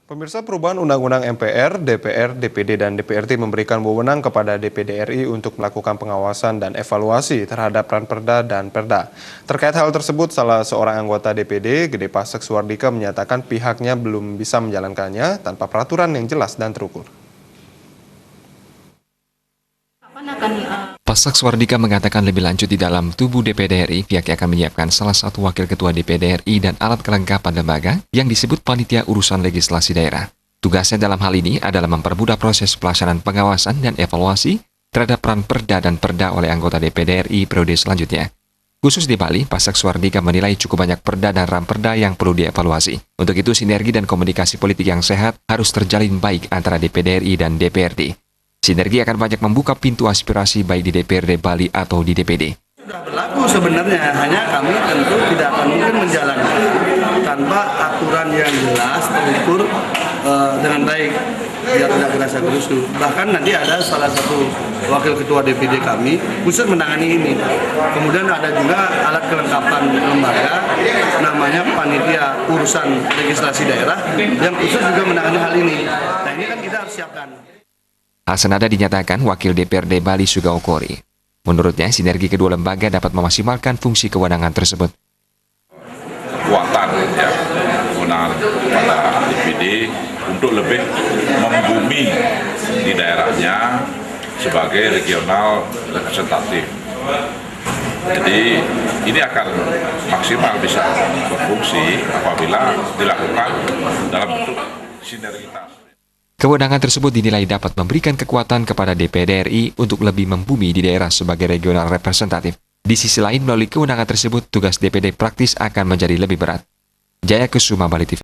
Pemirsa, perubahan Undang-Undang MPR, DPR, DPD, dan DPRD memberikan wewenang kepada DPD RI untuk melakukan pengawasan dan evaluasi terhadap Ranperda dan Perda. Terkait hal tersebut, salah seorang anggota DPD, Gede Pasek Suwardika, menyatakan pihaknya belum bisa menjalankannya tanpa peraturan yang jelas dan terukur. Pasek Suwardika mengatakan lebih lanjut di dalam tubuh DPD RI, pihaknya akan menyiapkan salah satu wakil ketua DPD RI dan alat kelengkapan lembaga yang disebut Panitia Urusan Legislasi Daerah. Tugasnya dalam hal ini adalah mempermudah proses pelaksanaan pengawasan dan evaluasi terhadap Ranperda dan Perda oleh anggota DPD RI periode selanjutnya. Khusus di Bali, Pasek Suwardika menilai cukup banyak Perda dan Ranperda yang perlu dievaluasi. Untuk itu, sinergi dan komunikasi politik yang sehat harus terjalin baik antara DPD RI dan DPRD. Sinergi akan banyak membuka pintu aspirasi baik di DPRD Bali atau di DPD. Sudah berlaku sebenarnya, hanya kami tentu tidak akan mungkin menjalankan tanpa aturan yang jelas, terukur dengan baik, biar tidak gerasa gerusu. Bahkan nanti ada salah satu wakil ketua DPD kami khusus menangani ini. Kemudian ada juga alat kelengkapan lembaga, namanya Panitia Urusan Legislasi Daerah, yang khusus juga menangani hal ini. Nah, ini kan kita harus siapkan. Hal senada dinyatakan Wakil DPRD Bali Sugao Kori. Menurutnya, sinergi kedua lembaga dapat memaksimalkan fungsi kewenangan tersebut. Kekuatan ya, kewenangan pada DPD untuk lebih membumi di daerahnya sebagai regional representatif. Jadi ini akan maksimal bisa berfungsi apabila dilakukan dalam bentuk sinergitas. Kewenangan tersebut dinilai dapat memberikan kekuatan kepada DPD RI untuk lebih membumi di daerah sebagai regional representatif. Di sisi lain, melalui kewenangan tersebut, tugas DPD praktis akan menjadi lebih berat. Jaya Kusuma, Bali TV.